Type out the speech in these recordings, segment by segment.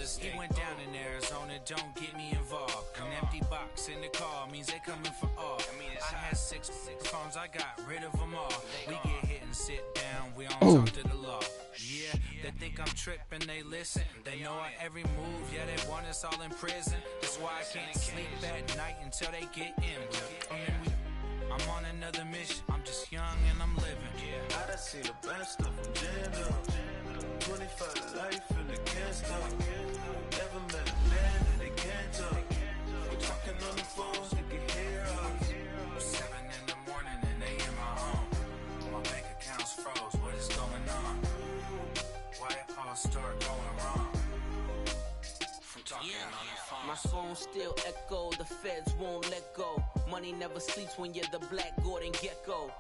He went down in Arizona, don't get me involved. An empty box in the car means they coming for all. I had 6 phones, I got rid of them all. We get hit and sit down, we don't talk to the law. Yeah, they think I'm tripping, they listen. They know our every move, yeah, they want us all in prison. That's why I can't sleep at night until they get in. I'm on another mission, I'm just young and I'm living. I done seen the best of them jammed up. 25 to life and they can't stop. Never met a man that they can't talk. We're talking on the phones, they can hear us. 7 in the morning and they in my home. My bank account's froze, what is going on? Why it all start going wrong? From talking on the phone. My phone still echo, the feds won't let go. Money never sleeps when you're the Black Gordon Gecko.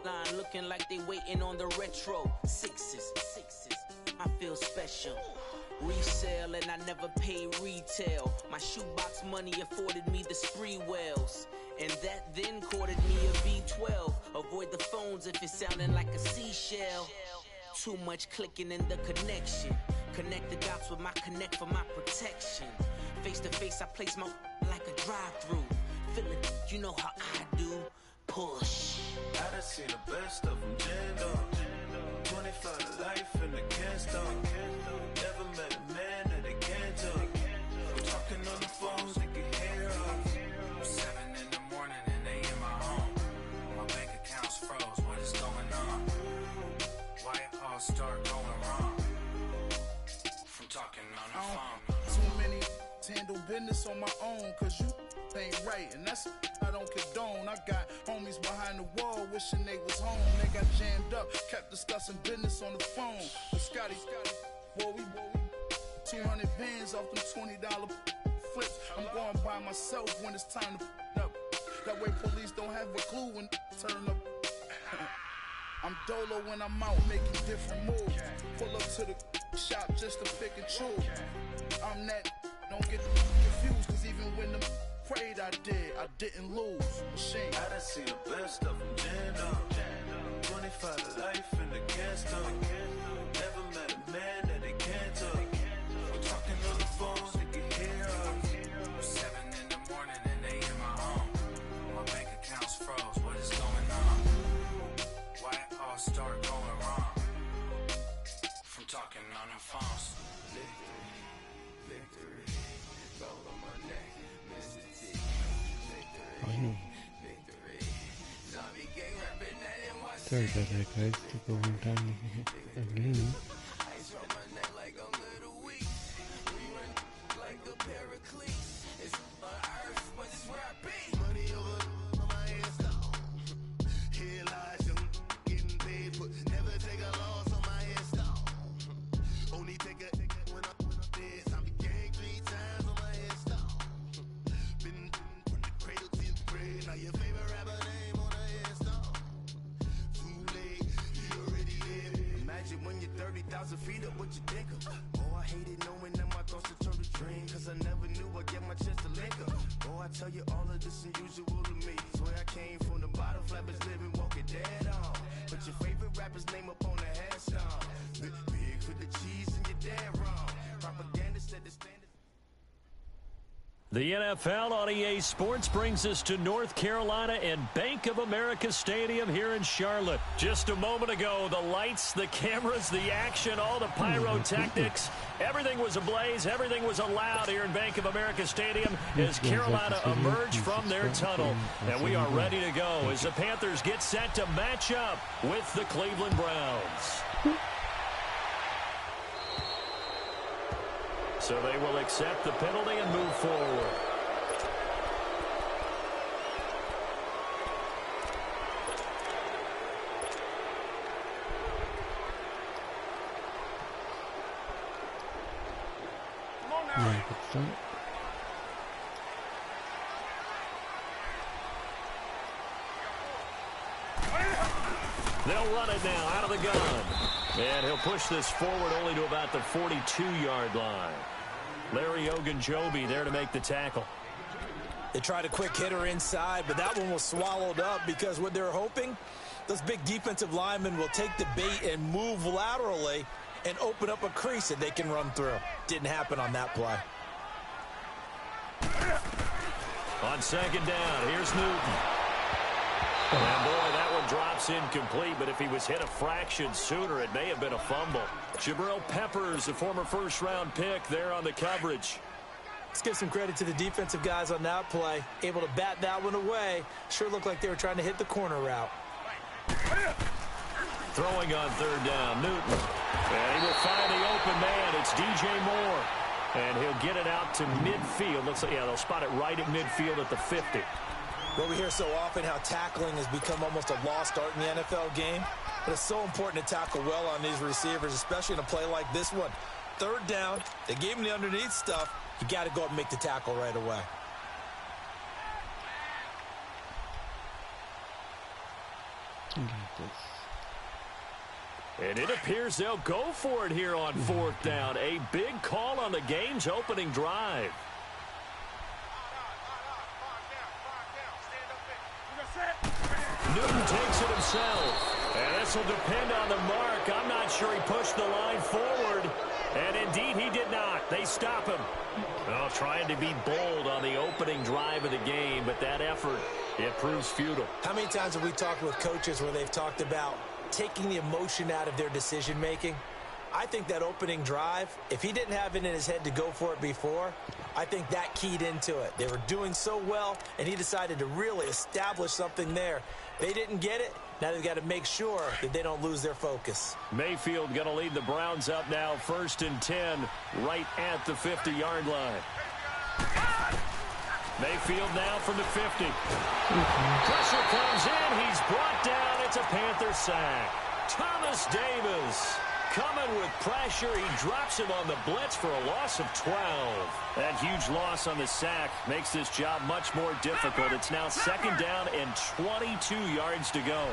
Line looking like they waiting on the retro. Sixes, I feel special. Resale and I never pay retail. My shoebox money afforded me the spree wells. And that then courted me a V12. Avoid the phones if it's sounding like a seashell. Too much clicking in the connection. Connect the dots with my connect for my protection. Face to face, I place my like a drive-through. Feeling, you know how I do. Push. I done seen the best of them jammed up. 25 to life and they can't stop. Never met a man that they can't talk. We're talking on the phones, they can hear us. 7 in the morning and they in my home. My bank account's froze, what is going on? Why it all start going wrong? From talking on the phone. Too many handle business on my own, cause you ain't right, and that's I don't condone. I got homies behind the wall wishing they was home. They got jammed up, kept discussing business on the phone. But Scotty, boy, we 200 bands off them $20 flips. I'm going by myself when it's time to up. That way police don't have a clue when turn up. I'm dolo when I'm out making different moves. Pull up to the shop just to pick and choose. I'm that, don't get confused, cause even when the prayed I didn't lose. Machine. I done seen the best of them jammed up. 25 to life and they can't stop. Never met a man that they can't talk. We're talking on the phones, they can hear us. 7 in the morning and they in my home. My bank account's froze, what is going on? Why it all start going wrong? From talking on the phones. Sorry about that, guys. Took a long time again. Feet up, what you think of? Oh, I hated knowing that my thoughts would turn to dream, cause I never knew I'd get my chance to link up. Oh, I tell you all of this unusual to me. Swear I came from the bottom, flappers living, walking dead on. Put your favorite rapper's name up on the headstone. Big for the cheese and you're dead wrong. Propaganda said the standard. The NFL on EA Sports brings us to North Carolina and Bank of America Stadium here in Charlotte. Just a moment ago, the lights, the cameras, the action, all the pyrotechnics, everything was ablaze, everything was allowed here in Bank of America Stadium as Carolina emerged from their tunnel. And we are ready to go as the Panthers get set to match up with the Cleveland Browns. So they will accept the penalty and move forward. They'll run it now out of the gun. And he'll push this forward only to about the 42-yard line. Larry Ogunjobi there to make the tackle. They tried a quick hitter inside, but that one was swallowed up because what they're hoping, those big defensive linemen will take the bait and move laterally and open up a crease that they can run through. Didn't happen on that play. On second down, here's Newton. And boy, that one drops incomplete, but if he was hit a fraction sooner, it may have been a fumble. Jabril Peppers, the former first-round pick, there on the coverage. Let's give some credit to the defensive guys on that play. Able to bat that one away. Sure looked like they were trying to hit the corner route. Throwing on third down, Newton. And he will find the open man. It's DJ Moore. And he'll get it out to midfield. Looks like, yeah, they'll spot it right at midfield at the 50. Well, we hear so often how tackling has become almost a lost art in the NFL game. But it's so important to tackle well on these receivers, especially in a play like this one. Third down, they gave him the underneath stuff. You got to go up and make the tackle right away. And it appears they'll go for it here on fourth down. A big call on the game's opening drive. Newton takes it himself. And this will depend on the mark. I'm not sure he pushed the line forward. And indeed, he did not. They stop him. Well, trying to be bold on the opening drive of the game, but that effort, it proves futile. How many times have we talked with coaches where they've talked about taking the emotion out of their decision-making? I think that opening drive, if he didn't have it in his head to go for it before, I think that keyed into it. They were doing so well, and he decided to really establish something there. They didn't get it. Now they've got to make sure that they don't lose their focus. Mayfield going to lead the Browns up now, 1st and 10, right at the 50-yard line. Mayfield now from the 50. Pressure comes in. He's brought down. It's a Panther sack. Thomas Davis coming with pressure. He drops him on the blitz for a loss of 12. That huge loss on the sack makes this job much more difficult. It's now 2nd down and 22 yards to go.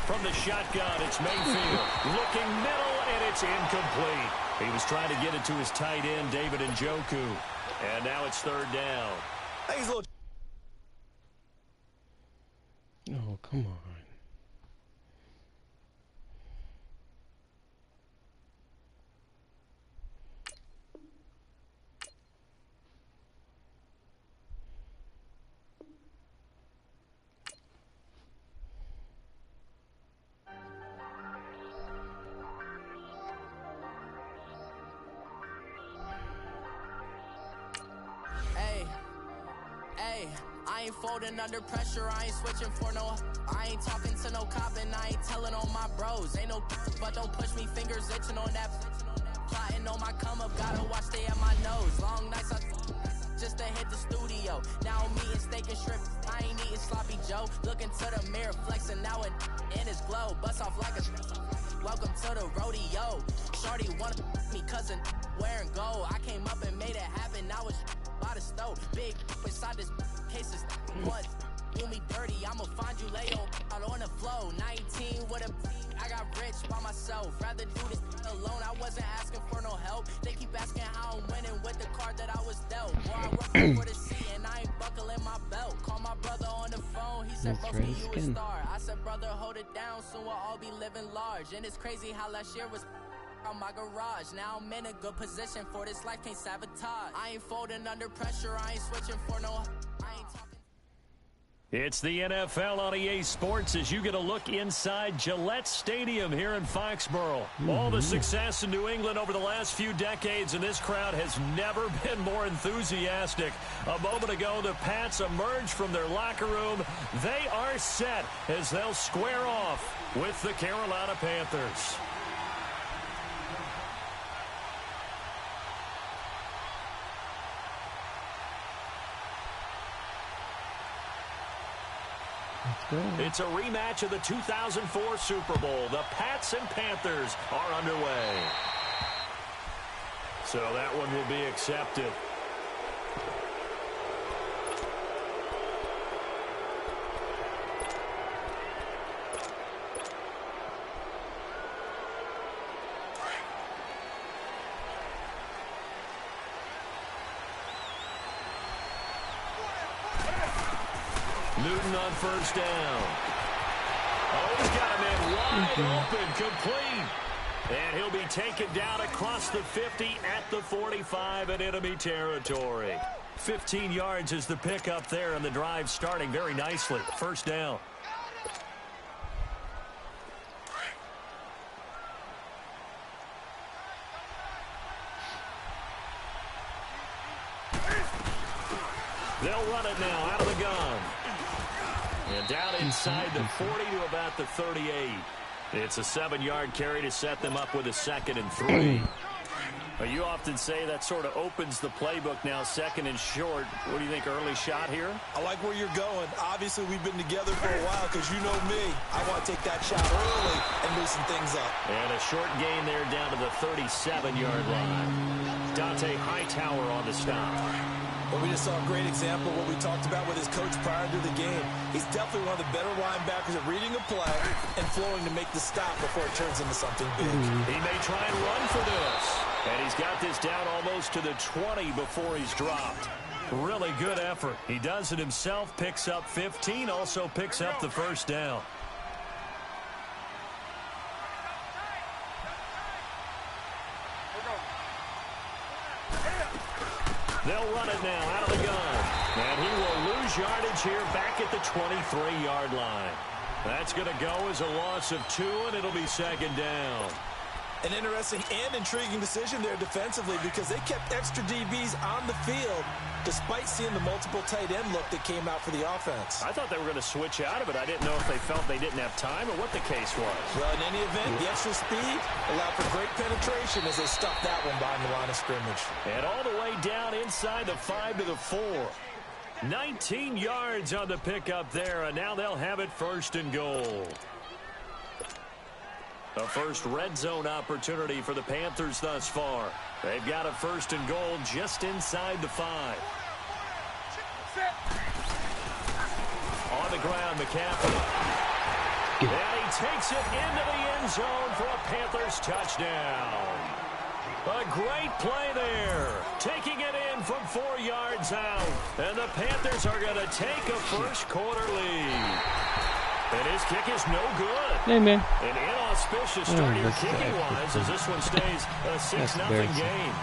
From the shotgun, it's Mayfield. Looking middle, and it's incomplete. He was trying to get it to his tight end, David Njoku. And now it's 3rd down. He's a little... Oh, come on. I ain't folding under pressure, I ain't switching for no. I ain't talking to no cop and I ain't telling on my bros. Ain't no but don't push me, fingers itching on that. Plotting on my come up, gotta watch stay at my nose. Long nights I just to hit the studio. Now I'm eating steak and shrimp, I ain't eating sloppy Joe. Looking to the mirror, flexing now and in his glow. Bust off like a welcome to the rodeo. Shorty wanted me cousin wearing gold. I came up and made it happen, now it's by the stove. Big inside this cases, what? Do me dirty, I'ma find you lay out on the flow. 19 with a I got rich by myself. Rather do this alone, I wasn't asking for no help. They keep asking how I'm winning with the card that I was dealt. Boy, I work for the seat and I ain't buckling my belt. Call my brother on the phone, he said, bro, you a star. I said, brother, hold it down, soon we'll all be living large. And it's crazy how last year was on my garage. Now I'm in a good position for this life, can't sabotage. I ain't folding under pressure, I ain't switching for no. I ain't talking. It's the NFL on EA Sports as you get a look inside Gillette Stadium here in Foxborough. All the success in New England over the last few decades, and this crowd has never been more enthusiastic. A moment ago, the Pats emerged from their locker room. They are set as they'll square off with the Carolina Panthers. It's a rematch of the 2004 Super Bowl. The Pats and Panthers are underway. So that one will be accepted. Newton on first down. Oh, he's got him in wide open, complete. And he'll be taken down across the 50 at the 45 in enemy territory. 15 yards is the pickup there, and the drive starting very nicely. First down. They'll run it now out of the gun. And down inside the 40 to about the 38. It's a 7-yard carry to set them up with a 2nd and 3. You often say that sort of opens the playbook now, 2nd and short. What do you think, early shot here? I like where you're going. Obviously, we've been together for a while because you know me. I want to take that shot early and loosen things up. And a short gain there down to the 37-yard line. Dante Hightower on the stop. Well, we just saw a great example of what we talked about with his coach prior to the game. He's definitely one of the better linebackers at reading a play and flowing to make the stop before it turns into something big. He may try and run for this. And he's got this down almost to the 20 before he's dropped. Really good effort. He does it himself, picks up 15, also picks up the first down. They'll run it now out of the gun. And he will lose yardage here back at the 23-yard line. That's going to go as a loss of 2, and it'll be 2nd down. An interesting and intriguing decision there defensively because they kept extra DBs on the field despite seeing the multiple tight end look that came out for the offense. I thought they were going to switch out of it. I didn't know if they felt they didn't have time or what the case was. Well, in any event, the extra speed allowed for great penetration as they stuffed that one behind the line of scrimmage. And all the way down inside the 5 to the 4. 19 yards on the pickup there, and now they'll have it 1st and goal. A first red zone opportunity for the Panthers thus far. They've got a 1st and goal just inside the 5. On the ground, McCaffrey. And he takes it into the end zone for a Panthers touchdown. A great play there. Taking it in from 4 yards out. And the Panthers are going to take a first quarter lead. And his kick is no good. Hey, man. An inauspicious start here kicking-wise as this one stays a 6-0 game.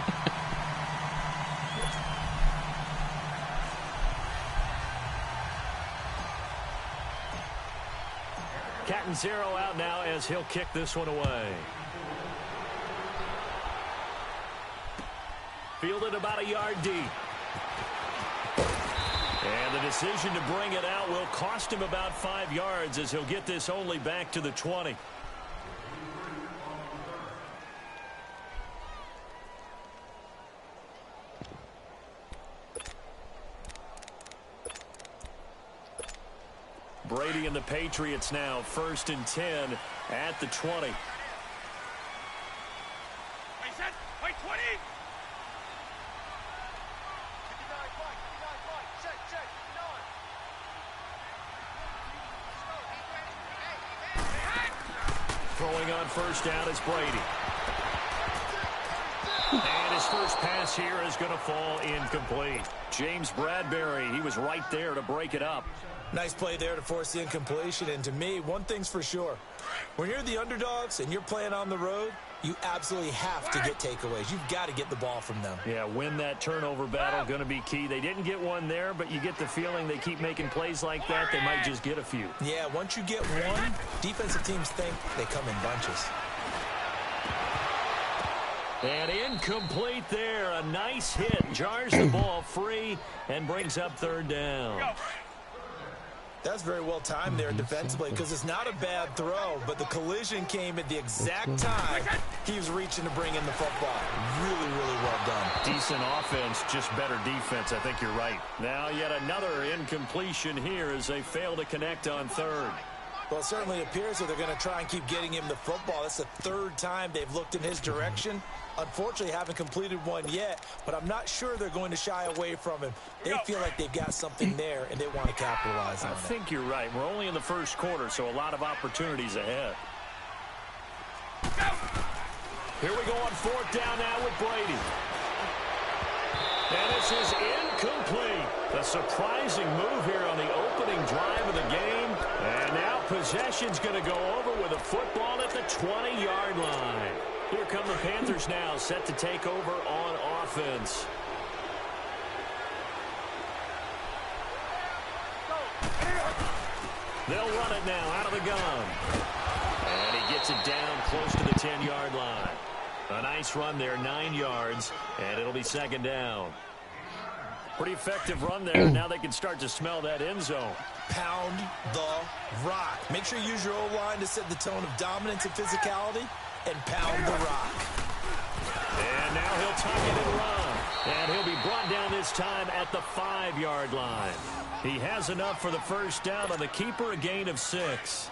Catanzaro out now as he'll kick this one away. Fielded about a yard deep. And the decision to bring it out will cost him about 5 yards as he'll get this only back to the 20. Brady and the Patriots now 1st and 10 at the 20. Wait, 20! Throwing on first down is Brady. And his first pass here is going to fall incomplete. James Bradbury, he was right there to break it up. Nice play there to force the incompletion. And to me, one thing's for sure. When you're the underdogs and you're playing on the road, you absolutely have to get takeaways. You've got to get the ball from them. Yeah, win that turnover battle, going to be key. They didn't get one there, but you get the feeling they keep making plays like that, they might just get a few. Yeah, once you get one, defensive teams think they come in bunches. And incomplete there. A nice hit. Jars the ball free and brings up 3rd down. That's very well timed there defensively because it's not a bad throw, but the collision came at the exact time he was reaching to bring in the football. Really, really well done. Decent offense, just better defense. I think you're right. Now yet another incompletion here as they fail to connect on 3rd. Well, it certainly appears that they're going to try and keep getting him the football. That's the 3rd time they've looked in his direction. Unfortunately, haven't completed one yet, but I'm not sure they're going to shy away from him. They feel like they've got something there, and they want to capitalize on it. I think you're right. We're only in the 1st quarter, so a lot of opportunities ahead. Here we go on 4th down now with Brady. And this is incomplete. A surprising move here on the opening drive. possession's going to go over with a football at the 20-yard line. Here come the Panthers now, set to take over on offense. They'll run it now out of the gun. And he gets it down close to the 10-yard line. A nice run there, 9 yards, and it'll be second down. Pretty effective run there. Now they can start to smell that end zone. Pound the rock. Make sure you use your O-line to set the tone of dominance and physicality, and pound the rock. And now he'll tuck it and run. And he'll be brought down this time at the 5-yard line. He has enough for the first down on the keeper, a gain of 6.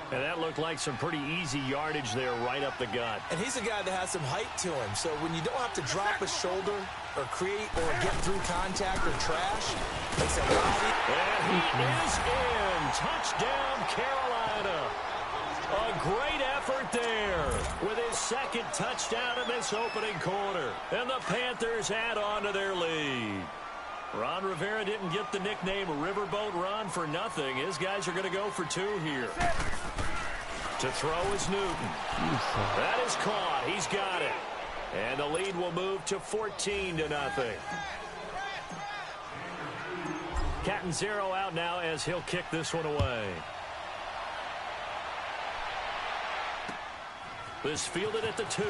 And that looked like some pretty easy yardage there right up the gut. And he's a guy that has some height to him, so when you don't have to drop a shoulder or create or get through contact or trash, makes it a lot easier. And he is in. Touchdown, Carolina. A great effort there with his second touchdown in this opening quarter. And the Panthers add on to their lead. Ron Rivera didn't get the nickname Riverboat Ron for nothing. His guys are going to go for 2 here. To throw is Newton. That is caught. He's got it. And the lead will move to 14-0. Catanzaro out now as he'll kick this one away. This fielded at the 2.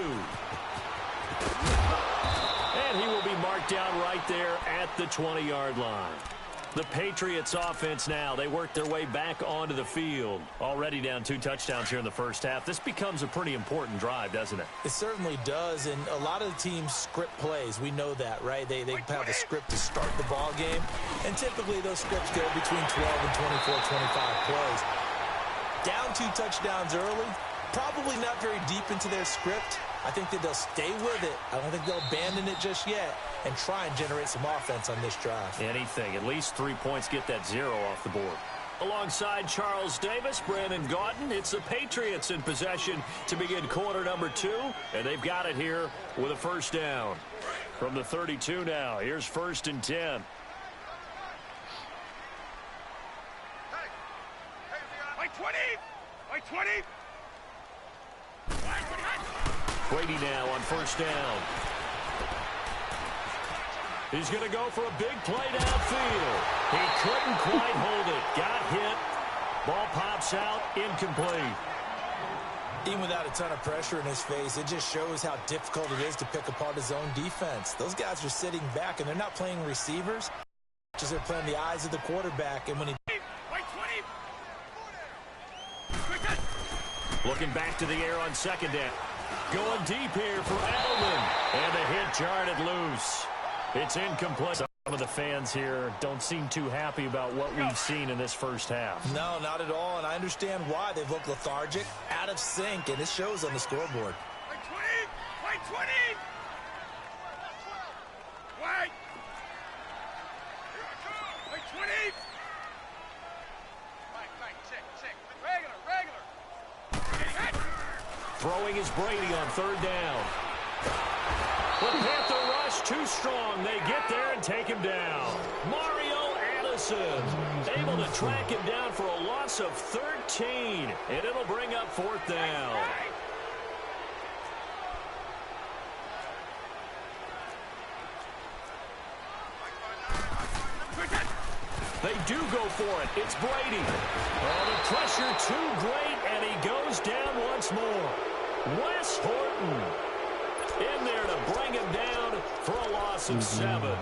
And he will be marked down right there at the 20-yard line. The Patriots offense now, they work their way back onto the field. Already down 2 touchdowns here in the first half. This becomes a pretty important drive, doesn't it? It certainly does, and a lot of the teams script plays. We know that, right? They have a script to start the ball game, and typically those scripts go between 12 and 24, 25 plays. Down 2 touchdowns early, probably not very deep into their script. I think that they'll stay with it. I don't think they'll abandon it just yet and try and generate some offense on this drive. Anything. At least 3 points, get that 0 off the board. Alongside Charles Davis, Brandon Gaudin, it's the Patriots in possession to begin quarter number 2, and they've got it here with a first down. From the 32 now, here's 1st and 10. By 20! By 20! Brady now on first down. He's going to go for a big play downfield. He couldn't quite hold it. Got hit. Ball pops out. Incomplete. Even without a ton of pressure in his face, it just shows how difficult it is to pick apart his own defense. Those guys are sitting back, and they're not playing receivers. Just they're playing the eyes of the quarterback. And when he... Looking back to the air on second down. Going deep here for Edelman. And the hit jarred loose. It's incomplete. Some of the fans here don't seem too happy about what we've seen in this first half. No, not at all. And I understand why. They've looked lethargic, out of sync, and it shows on the scoreboard. By 20! By 20! Wait! By 20! Right, check. Regular. Throwing is Brady on third down. The Panther rush too strong. They get there and take him down. Mario Addison able to track him down for a loss of 13. And it'll bring up 4th down. They do go for it. It's Brady. Oh, the pressure too great, and he goes down once more. Wes Horton in there to bring him down for a loss of 7.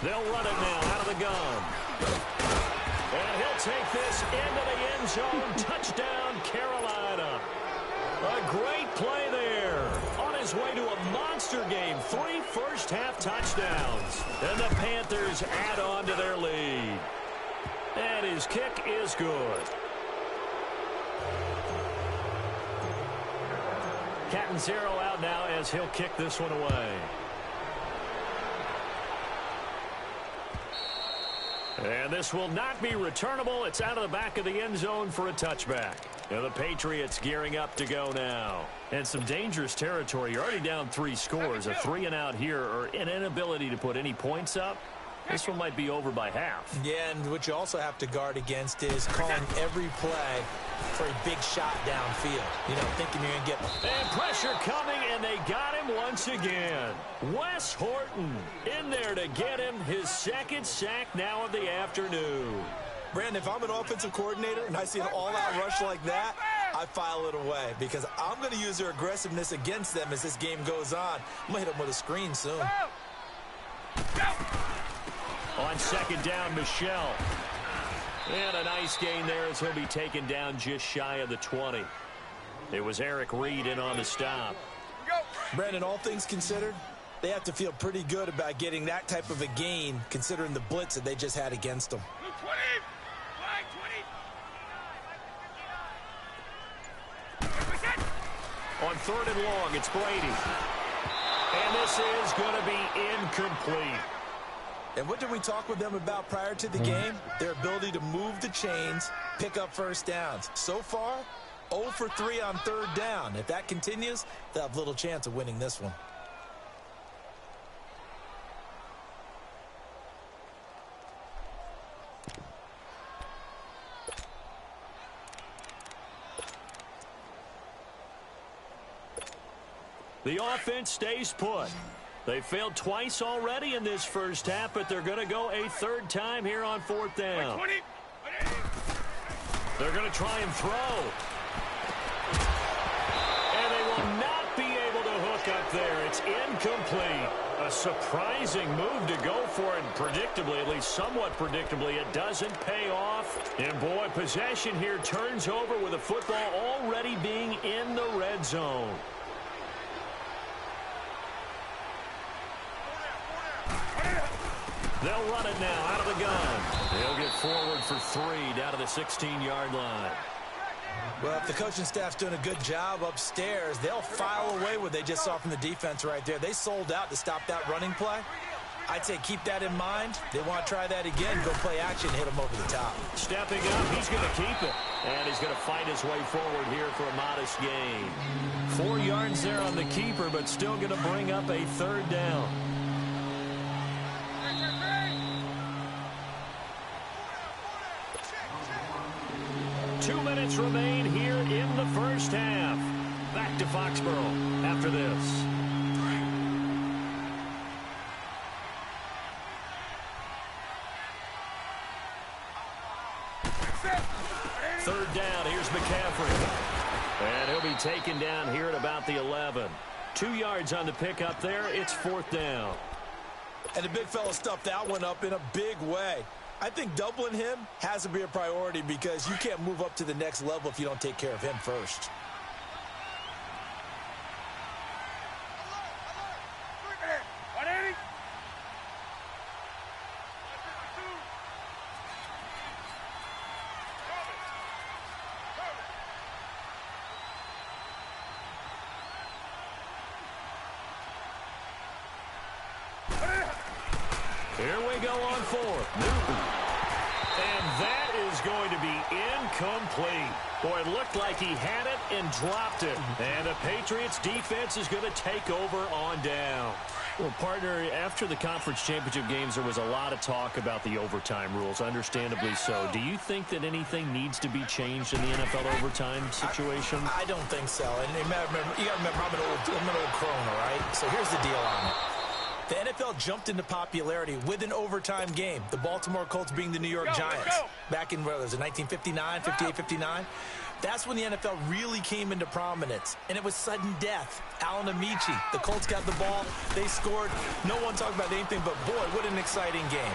They'll run it now out of the gun. And he'll take this into the end zone. Touchdown, Carolina. A great play there. On his way to a monster game. 3 first-half touchdowns. And the Panthers add on to their lead. And his kick is good. Catanzaro out now as he'll kick this one away. And this will not be returnable. It's out of the back of the end zone for a touchback. And the Patriots gearing up to go now. And some dangerous territory. You're already down 3 scores. A 3-and-out here, or an inability to put any points up. This one might be over by half. Yeah, and what you also have to guard against is calling every play for a big shot downfield. You know, thinking you're going to get... And pressure coming, and they got him once again. Wes Horton in there to get him his second sack now of the afternoon. Brandon, if I'm an offensive coordinator and I see an all-out rush like that, I file it away because I'm going to use their aggressiveness against them as this game goes on. I'm going to hit them with a screen soon. On second down, Michelle. And a nice gain there as he'll be taken down just shy of the 20. It was Eric Reed in on the stop. Brandon, all things considered, they have to feel pretty good about getting that type of a gain considering the blitz that they just had against them. On 3rd and long, it's Brady. And this is going to be incomplete. And what did we talk with them about prior to the game? Their ability to move the chains, pick up first downs. So far, 0 for 3 on 3rd down. If that continues, they'll have little chance of winning this one. The offense stays put. They failed twice already in this first half, but they're going to go a 3rd time here on 4th down. They're going to try and throw. And they will not be able to hook up there. It's incomplete. A surprising move to go for it. Predictably, at least somewhat predictably, it doesn't pay off. And boy, possession here turns over with the football already being in the red zone. They'll run it now out of the gun. They'll get forward for 3 down to the 16-yard line. Well, if the coaching staff's doing a good job upstairs, they'll file away what they just saw from the defense right there. They sold out to stop that running play. I'd say keep that in mind. They want to try that again, go play action, hit them over the top. Stepping up, he's going to keep it. And he's going to fight his way forward here for a modest gain. 4 yards there on the keeper, but still going to bring up a 3rd down. Two minutes remain here in the first half. Back to Foxborough after this. Third down, here's McCaffrey. And he'll be taken down here at about the 11. 2 yards on the pickup there. It's 4th down. And the big fella stuffed that one up in a big way. I think doubling him has to be a priority because you can't move up to the next level if you don't take care of him first. Here we go on 4th. Newton. And that is going to be incomplete. Boy, it looked like he had it and dropped it. And the Patriots defense is going to take over on down. Well, partner, after the conference championship games, there was a lot of talk about the overtime rules, understandably so. Do you think that anything needs to be changed in the NFL overtime situation? I don't think so. And you got to remember, I'm an old crone, all right? So here's the deal on it. The NFL jumped into popularity with an overtime game. The Baltimore Colts being the New York Giants. Back in, what was it, 1959, 58, 59? That's when the NFL really came into prominence. And it was sudden death. Alan Amici, the Colts got the ball. They scored. No one talked about anything, but boy, what an exciting game.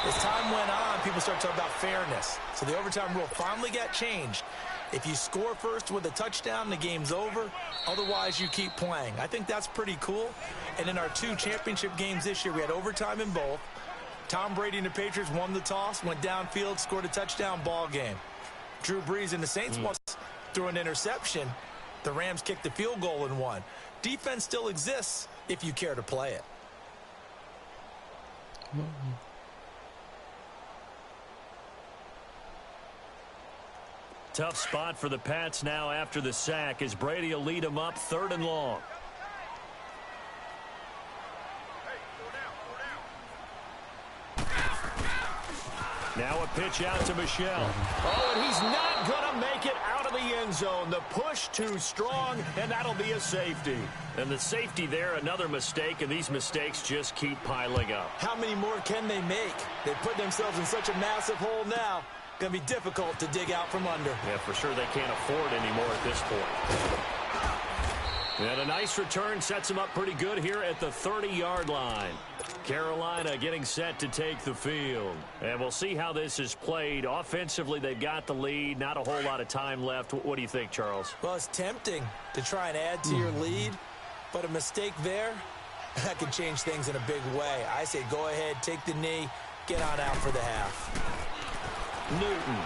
As time went on, people started talking about fairness. So the overtime rule finally got changed. If you score first with a touchdown, the game's over. Otherwise, you keep playing. I think that's pretty cool. And in our 2 championship games this year, we had overtime in both. Tom Brady and the Patriots won the toss, went downfield, scored a touchdown, ball game. Drew Brees and the Saints once threw an interception. The Rams kicked the field goal and won. Defense still exists if you care to play it. Tough spot for the Pats now after the sack as Brady will lead them up 3rd and long. Now a pitch out to Michel. Oh, and he's not going to make it out of the end zone. The push too strong, and that'll be a safety. And the safety there, another mistake, and these mistakes just keep piling up. How many more can they make? They put themselves in such a massive hole now. Going to be difficult to dig out from under. Yeah, for sure they can't afford anymore at this point. And a nice return sets them up pretty good here at the 30-yard line. Carolina getting set to take the field. And we'll see how this is played. Offensively, they've got the lead. Not a whole lot of time left. What do you think, Charles? Well, it's tempting to try and add to your lead, but a mistake there, that can change things in a big way. I say go ahead, take the knee, get on out for the half. Newton.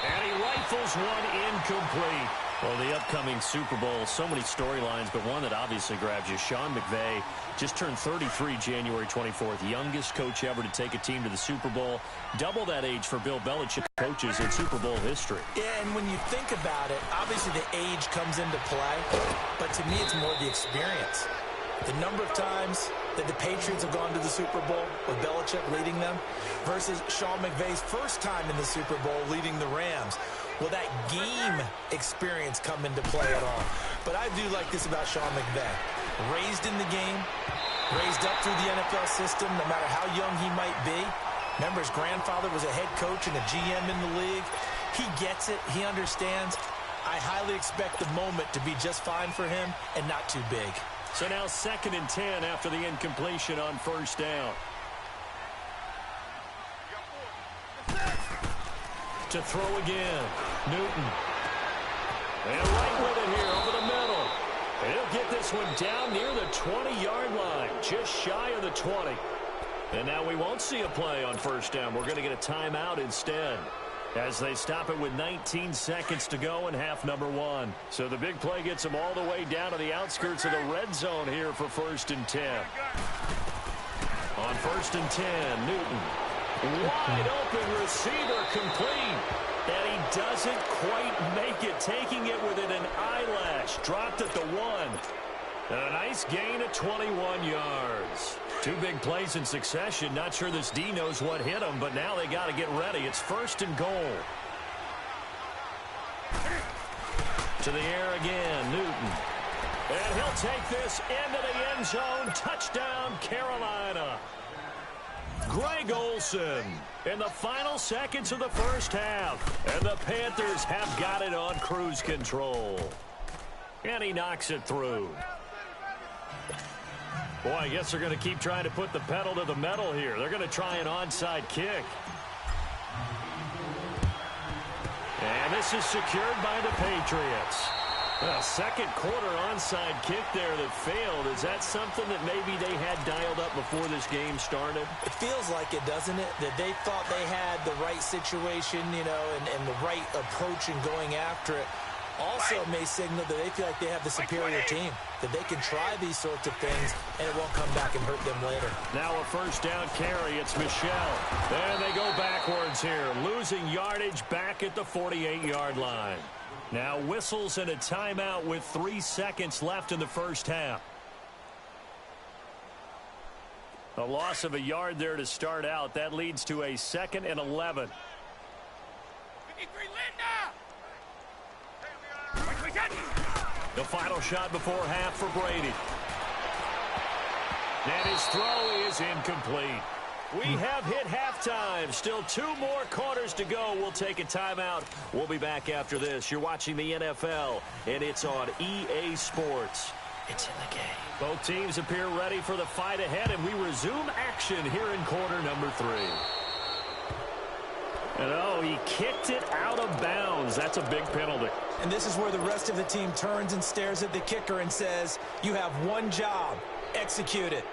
And he rifles one incomplete. Well, the upcoming Super Bowl, so many storylines, but one that obviously grabs you. Sean McVay just turned 33 January 24th. Youngest coach ever to take a team to the Super Bowl. Double that age for Bill Belichick coaches in Super Bowl history. Yeah, and when you think about it, obviously the age comes into play. But to me, it's more the experience. The number of times that the Patriots have gone to the Super Bowl with Belichick leading them versus Sean McVay's first time in the Super Bowl leading the Rams. Will that game experience come into play at all? But I do like this about Sean McVay. Raised in the game, raised up through the NFL system, no matter how young he might be. Remember, his grandfather was a head coach and a GM in the league. He gets it. He understands. I highly expect the moment to be just fine for him and not too big. So now 2nd and 10 after the incompletion on 1st down. To throw again. Newton. And right with it here over the middle. And he'll get this one down near the 20-yard line. Just shy of the 20. And now we won't see a play on 1st down. We're going to get a timeout instead, as they stop it with 19 seconds to go in half number 1. So the big play gets them all the way down to the outskirts of the red zone here for 1st and 10. On 1st and 10, Newton. Wide open receiver complete. And he doesn't quite make it, taking it within an eyelash. Dropped at the 1. And a nice gain of 21 yards. 2 big plays in succession. Not sure this D knows what hit him, but now they got to get ready. It's 1st and goal. To the air again, Newton. And he'll take this into the end zone. Touchdown, Carolina. Greg Olsen in the final seconds of the 1st half. And the Panthers have got it on cruise control. And he knocks it through. Boy, I guess they're going to keep trying to put the pedal to the metal here. They're going to try an onside kick. And this is secured by the Patriots. A second quarter onside kick there that failed. Is that something that maybe they had dialed up before this game started? It feels like it, doesn't it? That they thought they had the right situation, you know, and the right approach in going after it. Also may signal that they feel like they have the superior team, that they can try these sorts of things, and it won't come back and hurt them later. Now a 1st down carry. It's Michel. And they go backwards here, losing yardage back at the 48-yard line. Now whistles and a timeout with 3 seconds left in the 1st half. A loss of a yard there to start out. That leads to a 2nd and 11. 53 Linda! The final shot before half for Brady. And his throw is incomplete. We have hit halftime. Still 2 more quarters to go. We'll take a timeout. We'll be back after this. You're watching the NFL, and it's on EA Sports. It's in the game. Both teams appear ready for the fight ahead, and we resume action here in quarter number 3. And oh, he kicked it out of bounds. That's a big penalty. And this is where the rest of the team turns and stares at the kicker and says, you have one job. Execute it.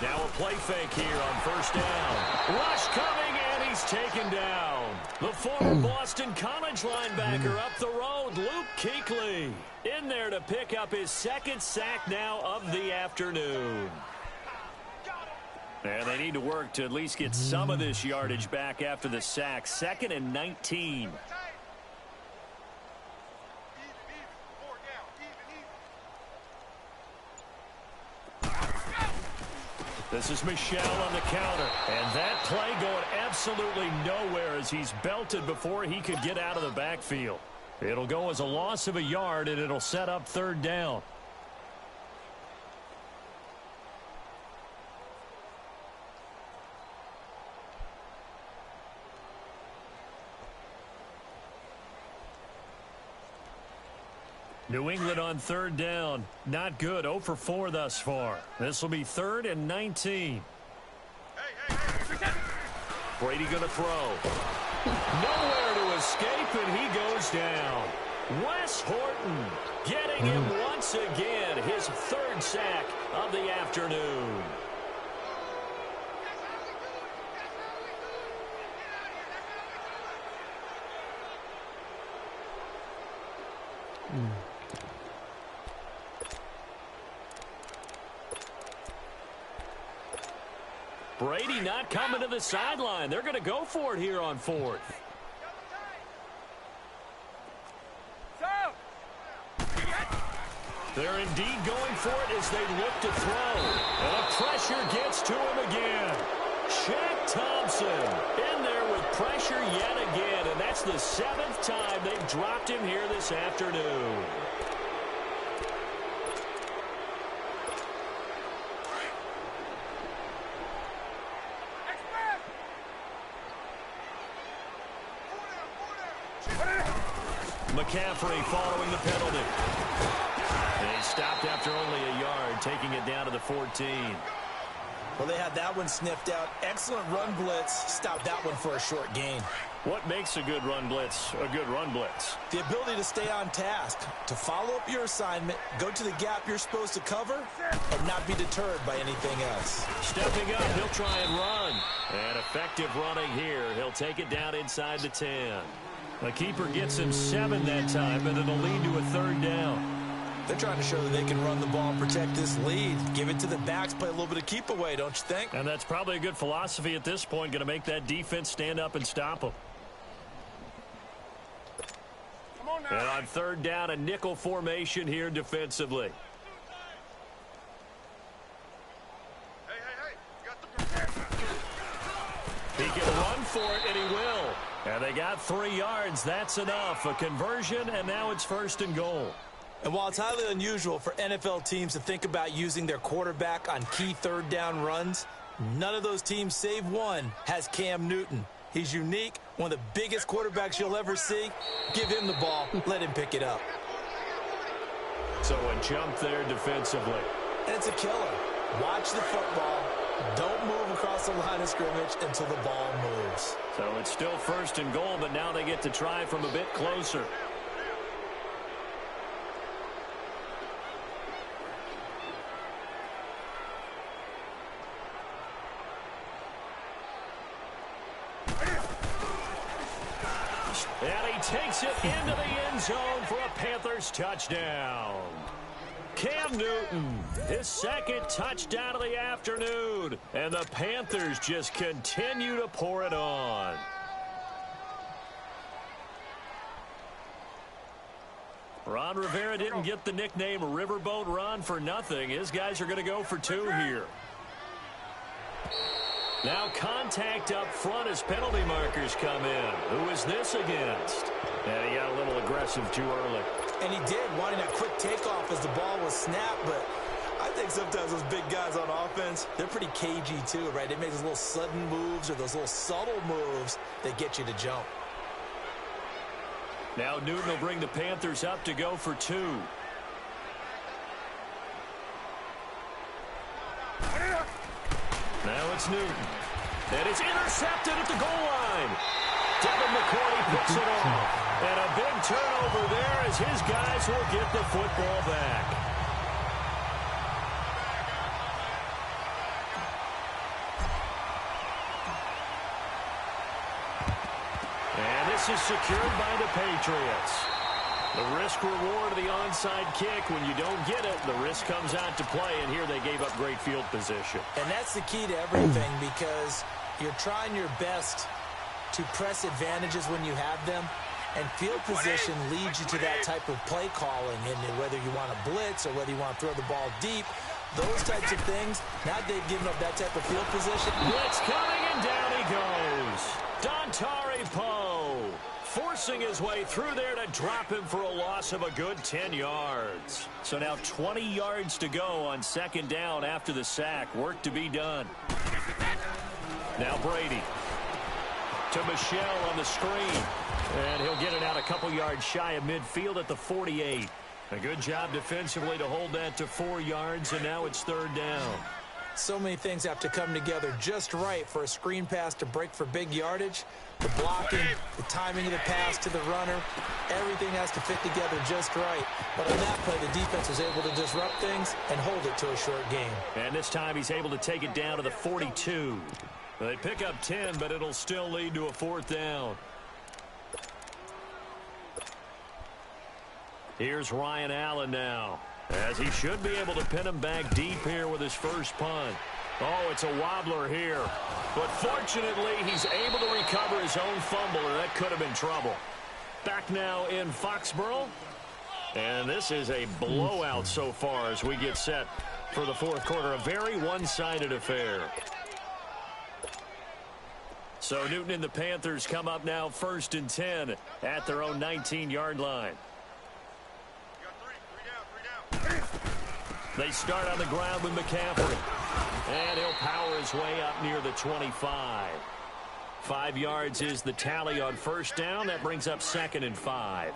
Now a play fake here on 1st down. Rush coming, and he's taken down. The former Boston College linebacker up the road, Luke Kuechly, in there to pick up his second sack now of the afternoon. And they need to work to at least get some of this yardage back after the sack. 2nd and 19. This is Michel on the counter. And that play going absolutely nowhere as he's belted before he could get out of the backfield. It'll go as a loss of a yard, and it'll set up 3rd down. New England on 3rd down. Not good. 0 for 4 thus far. This will be 3rd and 19. Brady going to throw. Nowhere to escape, and he goes down. Wes Horton getting him once again. His 3rd sack of the afternoon. Brady not coming to the sideline. They're going to go for it here on 4th. They're indeed going for it as they look to throw. And the pressure gets to him again. Shaq Thompson in there with pressure yet again. And that's the 7th time they've dropped him here this afternoon. McCaffrey following the penalty. And he stopped after only a yard, taking it down to the 14. Well, they had that one sniffed out. Excellent run blitz. Stopped that one for a short gain. What makes a good run blitz a good run blitz? The ability to stay on task, to follow up your assignment, go to the gap you're supposed to cover, and not be deterred by anything else. Stepping up, he'll try and run. And effective running here. He'll take it down inside the 10. The keeper gets him 7 that time, but it'll lead to a 3rd down. They're trying to show that they can run the ball and protect this lead. Give it to the backs, play a little bit of keep away, don't you think? And that's probably a good philosophy at this point, going to make that defense stand up and stop them. And on 3rd down, a nickel formation here defensively. He can run for it, and he will. And they got 3 yards. That's enough. A conversion, and now it's 1st and goal. And while it's highly unusual for NFL teams to think about using their quarterback on key 3rd down runs, none of those teams, save one, has Cam Newton. He's unique, one of the biggest quarterbacks you'll ever see. Give him the ball. Let him pick it up. So a jump there defensively. And it's a killer. Watch the football. Don't move across the line of scrimmage until the ball moves. So it's still 1st and goal, but now they get to try from a bit closer. And he takes it into the end zone for a Panthers touchdown. Cam Newton, his 2nd touchdown of the afternoon. And the Panthers just continue to pour it on. Ron Rivera didn't get the nickname Riverboat Ron for nothing. His guys are going to go for 2 here. Now contact up front as penalty markers come in. Who is this against? And he got a little aggressive too early. And he did, wanting that quick takeoff as the ball was snapped. But I think sometimes those big guys on offense, they're pretty cagey too, right? They make those little sudden moves or those little subtle moves that get you to jump. Now Newton will bring the Panthers up to go for 2. Now it's Newton. And it's intercepted at the goal line. Devin McCourty picks it off. And a big turnover there as his guys will get the football back. this is secured by the Patriots. The risk-reward of the onside kick. When you don't get it, the risk comes out to play, and here they gave up great field position. And that's the key to everything, because you're trying your best to press advantages when you have them, and field position leads you to that type of play calling, and whether you want to blitz or whether you want to throw the ball deep, those types of things. Now they've given up that type of field position. Blitz coming, and down he goes. Dontari Poe forcing his way through there to drop him for a loss of a good 10 yards. So now 20 yards to go on second down after the sack. Work to be done. Now Brady to Michelle on the screen. And he'll get it out a couple yards shy of midfield at the 48. A good job defensively to hold that to 4 yards, and now it's third down. So many things have to come together just right for a screen pass to break for big yardage. The blocking, the timing of the pass to the runner, everything has to fit together just right. But on that play, the defense was able to disrupt things and hold it to a short game. And this time he's able to take it down to the 42. They pick up 10, but it'll still lead to a fourth down. Here's Ryan Allen now, as he should be able to pin him back deep here with his first punt. Oh, it's a wobbler here. But fortunately, he's able to recover his own fumble, or that could have been trouble. Back now in Foxborough. And this is a blowout so far as we get set for the fourth quarter. A very one-sided affair. So Newton and the Panthers come up now 1st and 10 at their own 19-yard line. They start on the ground with McCaffrey. And he'll power his way up near the 25. 5 yards is the tally on first down. That brings up 2nd and 5.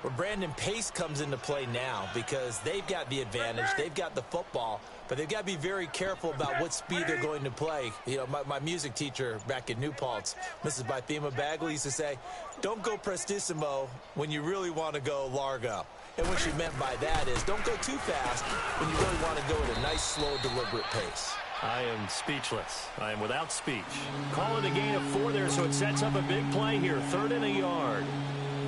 Well, Brandon, pace comes into play now because they've got the advantage. They've got the football, but they've got to be very careful about what speed they're going to play. You know, my music teacher back in New Paltz, Mrs. Bythema Bagley, used to say, don't go prestissimo when you really want to go largo. And what she meant by that is don't go too fast when you really want to go at a nice, slow, deliberate pace. I am speechless. I am without speech. Call it a gain of 4 there, so it sets up a big play here. 3rd and a yard.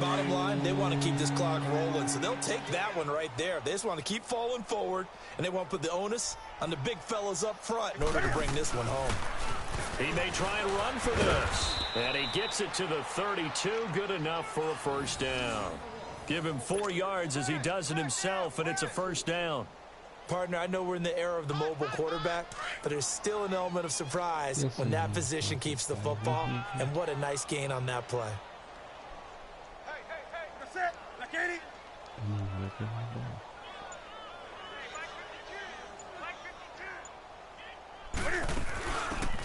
Bottom line, they want to keep this clock rolling, so they'll take that one right there. They just want to keep falling forward, and they want to put the onus on the big fellas up front in order to bring this one home. He may try and run for this. And he gets it to the 32. Good enough for a first down. Give him 4 yards as he does it himself, and it's a first down. Partner, I know we're in the era of the mobile quarterback, but there's still an element of surprise when that position keeps the football, and what a nice gain on that play. Hey, that's it. Now, Katie.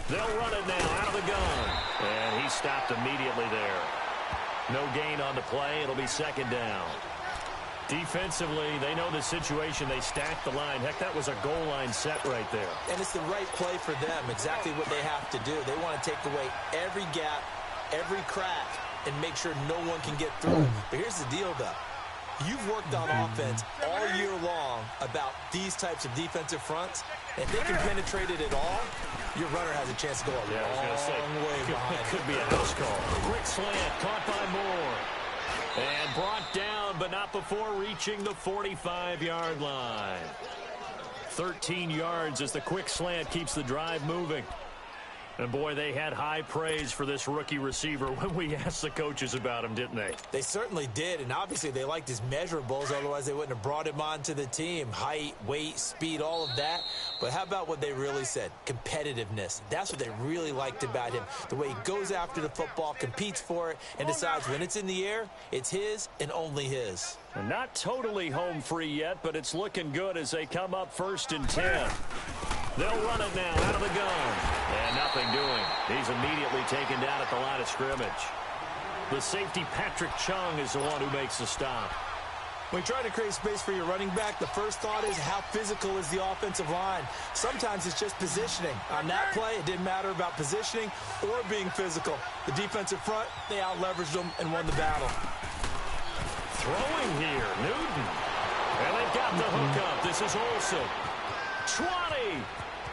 They'll run it now out of the gun. And he stopped immediately there. No gain on the play. It'll be 2nd down. Defensively, they know the situation. They stack the line. Heck, that was a goal line set right there. And it's the right play for them, exactly what they have to do. They want to take away every gap, every crack, and make sure no one can get through. But here's the deal, though. You've worked on offense all year long about these types of defensive fronts. If they can penetrate it at all, your runner has a chance to go a long way behind. It could be a house call. Quick slant, caught by Moore. And brought down, but not before reaching the 45-yard line. 13 yards as the quick slant keeps the drive moving. And, boy, they had high praise for this rookie receiver when we asked the coaches about him, didn't they? They certainly did, and obviously they liked his measurables. Otherwise, they wouldn't have brought him onto the team. Height, weight, speed, all of that. But how about what they really said? Competitiveness. That's what they really liked about him. The way he goes after the football, competes for it, and decides when it's in the air, it's his and only his. And not totally home free yet, but it's looking good as they come up 1st and 10. They'll run it now out of the gun. And nothing doing. He's immediately taken down at the line of scrimmage. The safety, Patrick Chung, is the one who makes the stop. When you try to create space for your running back, the first thought is how physical is the offensive line. Sometimes it's just positioning. On that play, it didn't matter about positioning or being physical. The defensive front, they out-leveraged them and won the battle. Throwing here, Newton. And they've got the hookup. This is Olsen. 20,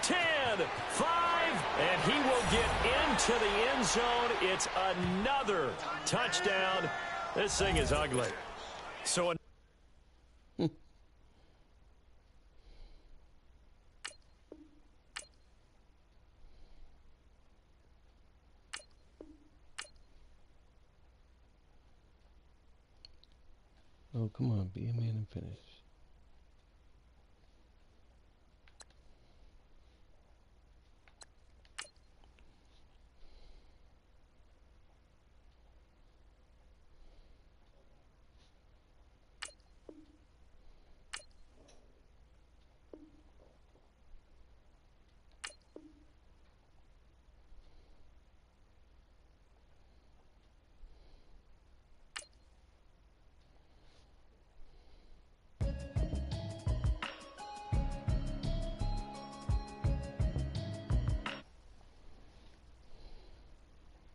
10, 5, and he will get into the end zone. It's another touchdown. This thing is ugly. So Oh, come on, be a man and finish.